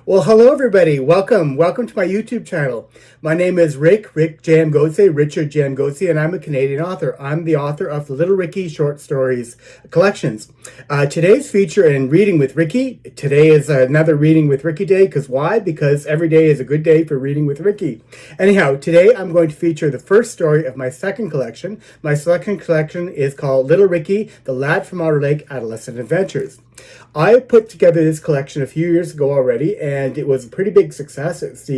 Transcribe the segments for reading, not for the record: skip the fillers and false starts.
Well, hello everybody. Welcome to my YouTube channel. My name is Rick Jangotse, Richard Jangotse, and I'm a Canadian author. I'm the author of the Little Ricky short stories collections. Today's feature in Reading with Ricky, today is another Reading with Ricky day. Why? Because every day is a good day for Reading with Ricky. Anyhow, today I'm going to feature the first story of my second collection. My second collection is called Little Ricky, the Lad from Outer Lake Adolescent Adventures. I put together this collection a few years ago already, and it was a pretty big success. It's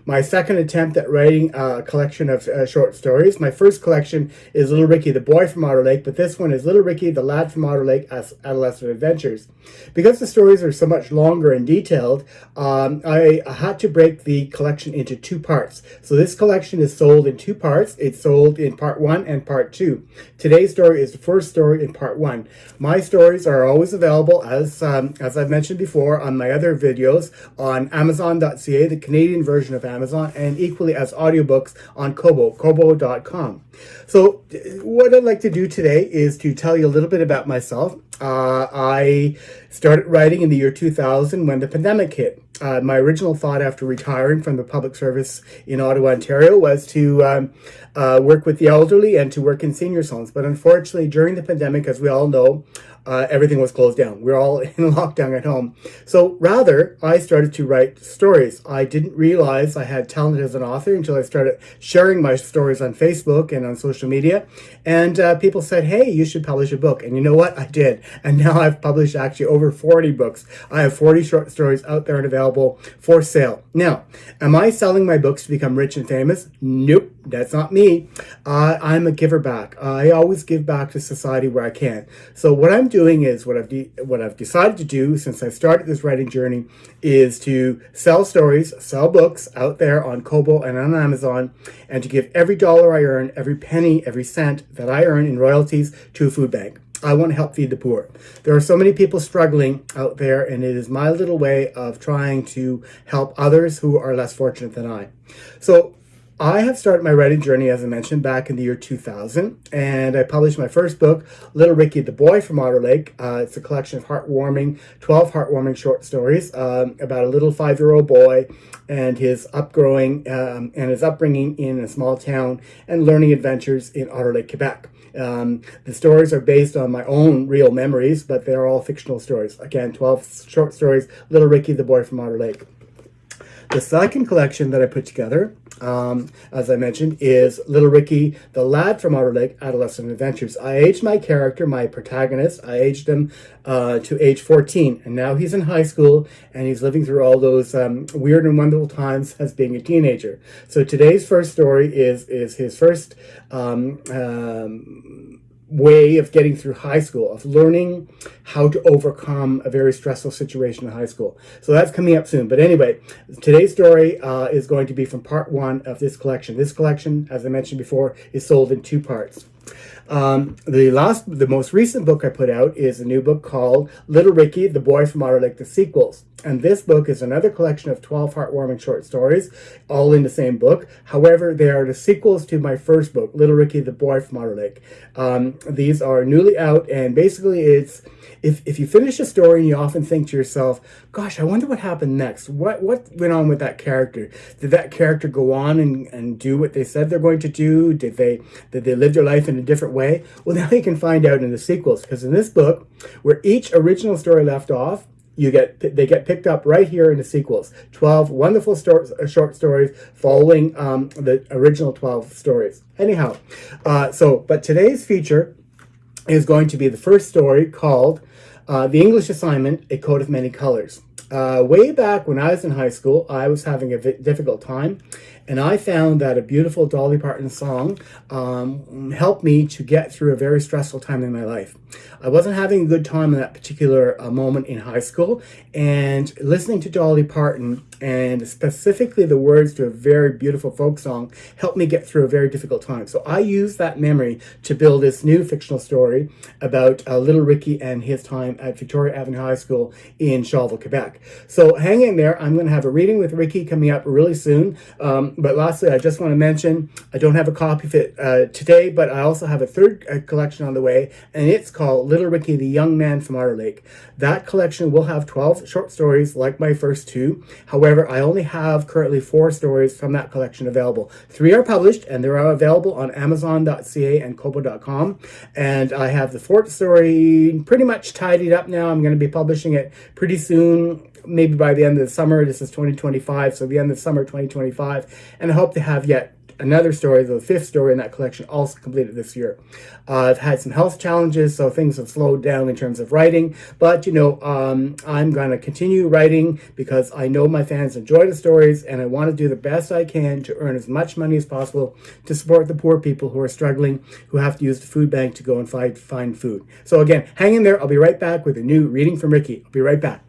my second attempt at writing a collection of short stories. My first collection is Little Ricky, the Boy from Outer Lake, but this one is Little Ricky, the Lad from Outer Lake, Adolescent Adventures. Because the stories are so much longer and detailed, I had to break the collection into two parts. So this collection is sold in two parts. It's sold in part 1 and part 2. Today's story is the first story in part 1. My stories are always available, as I've mentioned before, on my other videos on Amazon.ca, the Canadian version of Amazon, and equally as audiobooks on Kobo, Kobo.com. So what I'd like to do today is to tell you a little bit about myself. I started writing in the year 2000 when the pandemic hit. My original thought after retiring from the public service in Ottawa, Ontario, was to work with the elderly and to work in seniors' homes. But unfortunately, during the pandemic, as we all know, everything was closed down. We're all in lockdown at home. So rather, I started to write stories. I didn't realize I had talent as an author until I started sharing my stories on Facebook and on social media. And people said, hey, you should publish a book. And you know what? I did. And now I've published actually over 40 books. I have 40 short stories out there and available for sale. Now, am I selling my books to become rich and famous? Nope. That's not me. I'm a giver back. I always give back to society where I can. So what I'm doing is what I've decided to do since I started this writing journey is to sell stories, sell books out there on Kobo and on Amazon, and to give every dollar I earn, every penny, every cent that I earn in royalties to a food bank. I want to help feed the poor. There are so many people struggling out there, and it is my little way of trying to help others who are less fortunate than I. So I have started my writing journey, as I mentioned, back in the year 2000, and I published my first book, Little Ricky, the Boy from Outer Lake. It's a collection of 12 heartwarming short stories about a little 5-year-old boy and his upbringing in a small town and learning adventures in Outer Lake, Quebec. The stories are based on my own real memories, but they're all fictional stories. Again, 12 short stories, Little Ricky, the Boy from Outer Lake. The second collection that I put together, as I mentioned, is Little Ricky, the Lad from Outer Lake, Adolescent Adventures. I aged my character, my protagonist, I aged him to age 14, and now he's in high school, and he's living through all those weird and wonderful times as being a teenager. So today's first story is his first way of getting through high school, of learning how to overcome a very stressful situation in high school. So that's coming up soon. But anyway, today's story is going to be from part 1 of this collection. This collection, as I mentioned before, is sold in 2 parts. The most recent book I put out is a new book called Little Ricky, the Boy from Outer Lake, the Sequels. And this book is another collection of 12 heartwarming short stories, all in the same book. However, they are the sequels to my first book, Little Ricky, the Boy from Outer Lake. These are newly out, and basically it's, if you finish a story and you often think to yourself, gosh, I wonder what happened next. What went on with that character? Did that character go on and do what they said they're going to do? Did they live their life in a different way? Well, now you can find out in the sequels, because in this book, where each original story left off, they get picked up right here in the sequels. 12 wonderful short stories following the original 12 stories. Anyhow, but today's feature is going to be the first story called The English Assignment, A Coat of Many Colors. Way back when I was in high school, I was having a difficult time, and I found that a beautiful Dolly Parton song helped me to get through a very stressful time in my life. I wasn't having a good time in that particular moment in high school, and listening to Dolly Parton, and specifically the words to a very beautiful folk song, helped me get through a very difficult time. So I used that memory to build this new fictional story about Little Ricky and his time at Victoria Avenue High School in Charleville, Quebec. So hang in there. I'm going to have a reading with Ricky coming up really soon. But lastly, I just want to mention, I don't have a copy of it today, but I also have a third collection on the way, and it's called Little Ricky, the Young Man from Otter Lake. That collection will have 12 short stories like my first two. However, I only have currently 4 stories from that collection available. 3 are published, and they're available on Amazon.ca and Kobo.com. And I have the 4th story pretty much tidied up now. I'm going to be publishing it pretty soon, maybe by the end of the summer. This is 2025, so the end of summer 2025. And I hope to have yet another story, the 5th story in that collection, also completed this year. I've had some health challenges, so things have slowed down in terms of writing. But, I'm going to continue writing because I know my fans enjoy the stories, and I want to do the best I can to earn as much money as possible to support the poor people who are struggling, who have to use the food bank to go and find food. So again, hang in there. I'll be right back with a new reading from Ricky. I'll be right back.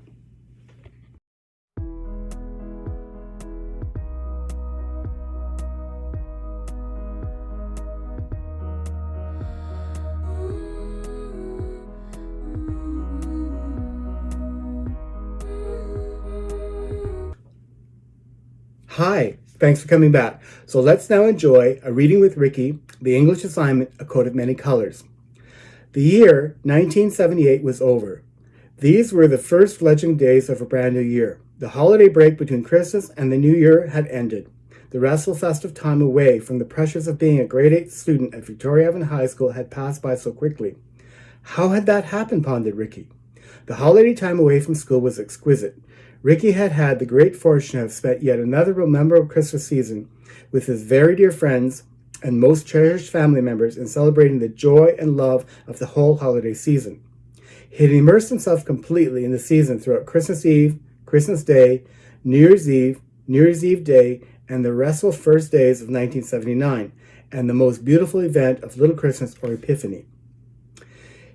Hi, thanks for coming back. So let's now enjoy a reading with Ricky, the English assignment, A Coat of Many Colors. The year 1978 was over. These were the first fledgling days of a brand new year. The holiday break between Christmas and the New Year had ended. The restful festive time away from the pressures of being a grade 8 student at Victoria Avenue High School had passed by so quickly. How had that happened, pondered Ricky. The holiday time away from school was exquisite. Ricky had had the great fortune to have spent yet another memorable Christmas season with his very dear friends and most cherished family members in celebrating the joy and love of the whole holiday season. He had immersed himself completely in the season throughout Christmas Eve, Christmas Day, New Year's Eve Day, and the restful first days of 1979, and the most beautiful event of Little Christmas or Epiphany.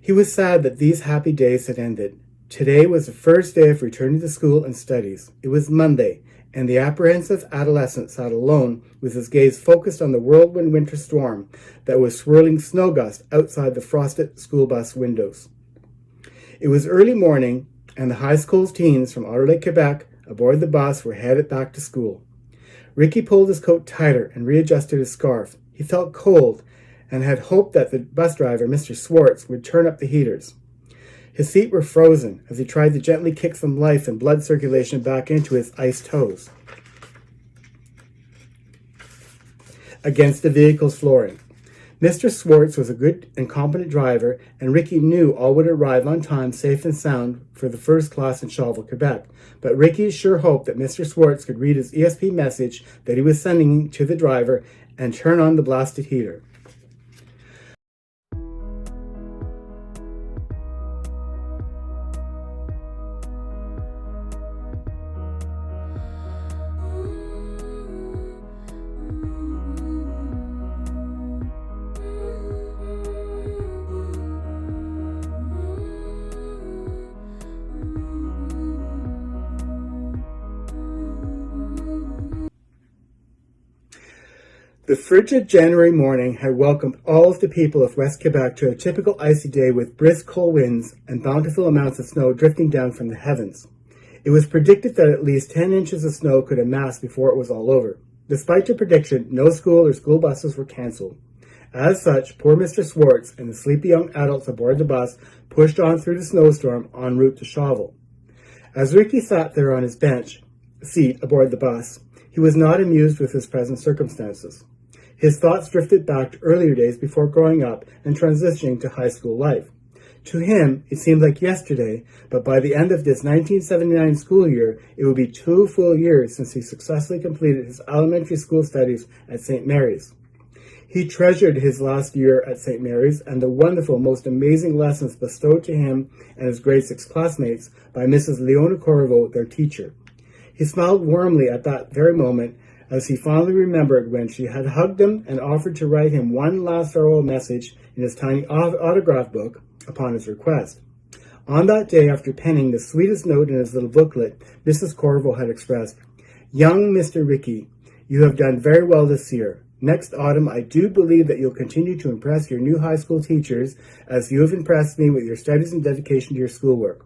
He was sad that these happy days had ended. Today was the first day of returning to school and studies. It was Monday, and the apprehensive adolescent sat alone with his gaze focused on the whirlwind winter storm that was swirling snow gusts outside the frosted school bus windows. It was early morning, and the high school's teens from Otter Lake, Quebec, aboard the bus were headed back to school. Ricky pulled his coat tighter and readjusted his scarf. He felt cold and had hoped that the bus driver, Mr. Swartz, would turn up the heaters. His feet were frozen as he tried to gently kick some life and blood circulation back into his iced toes against the vehicle's flooring. Mr. Swartz was a good and competent driver, and Ricky knew all would arrive on time, safe and sound, for the first class in Charleville, Quebec. But Ricky sure hoped that Mr. Swartz could read his ESP message that he was sending to the driver and turn on the blasted heater. The frigid January morning had welcomed all of the people of West Quebec to a typical icy day with brisk cold winds and bountiful amounts of snow drifting down from the heavens. It was predicted that at least 10 inches of snow could amass before it was all over. Despite the prediction, no school or school buses were cancelled. As such, poor Mr. Swartz and the sleepy young adults aboard the bus pushed on through the snowstorm en route to Charleville. As Ricky sat there on his bench seat aboard the bus, he was not amused with his present circumstances. His thoughts drifted back to earlier days before growing up and transitioning to high school life. To him, it seemed like yesterday, but by the end of this 1979 school year, it would be 2 full years since he successfully completed his elementary school studies at St. Mary's. He treasured his last year at St. Mary's and the wonderful, most amazing lessons bestowed to him and his grade 6 classmates by Mrs. Leona Corvo, their teacher. He smiled warmly at that very moment as he fondly remembered when she had hugged him and offered to write him one last farewell message in his tiny autograph book upon his request. On that day, after penning the sweetest note in his little booklet, Mrs. Corvo had expressed, "Young Mr. Ricky, you have done very well this year. Next autumn, I do believe that you'll continue to impress your new high school teachers as you have impressed me with your studies and dedication to your schoolwork.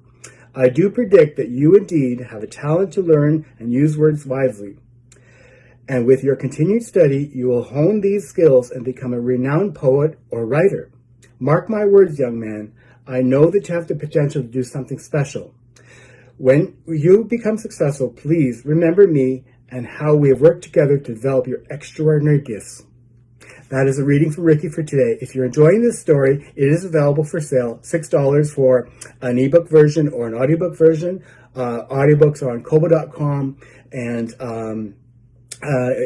I do predict that you indeed have a talent to learn and use words wisely. And with your continued study, you will hone these skills and become a renowned poet or writer. Mark my words, young man, I know that you have the potential to do something special. When you become successful, please remember me and how we have worked together to develop your extraordinary gifts. That is a reading from Ricky for today. If you're enjoying this story, it is available for sale. $6 for an ebook version or an audiobook version. Audiobooks are on Kobo.com, and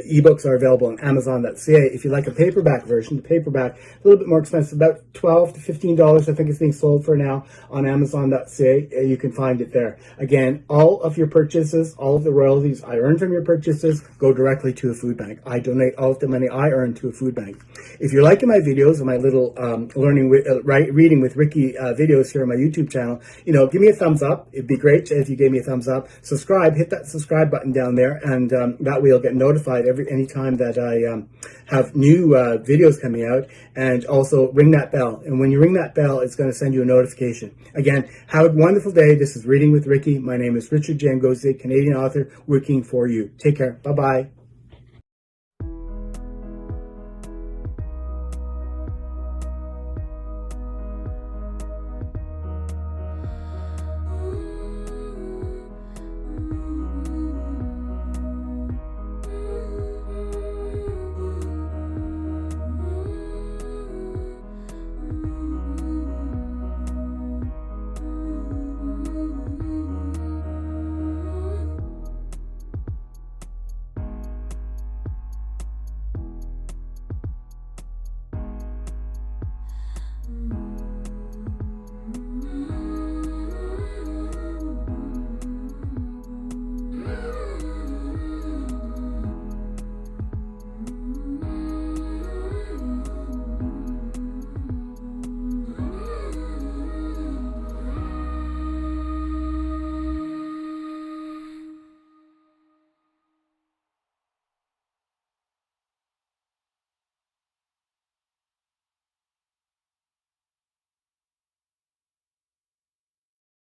ebooks are available on Amazon.ca. If you like a paperback version, the paperback a little bit more expensive, about $12 to $15. I think it's being sold for now on Amazon.ca. You can find it there. Again, all of your purchases, all of the royalties I earn from your purchases go directly to a food bank. I donate all of the money I earn to a food bank. If you're liking my videos and my little reading with Ricky videos here on my YouTube channel, give me a thumbs up. It'd be great if you gave me a thumbs up. Subscribe, hit that subscribe button down there, and that way you'll get notified any time that I have new videos coming out. And also ring that bell. And when you ring that bell, it's going to send you a notification. Again, have a wonderful day. This is Reading with Ricky. My name is Richard J. Canadian author, working for you. Take care. Bye-bye.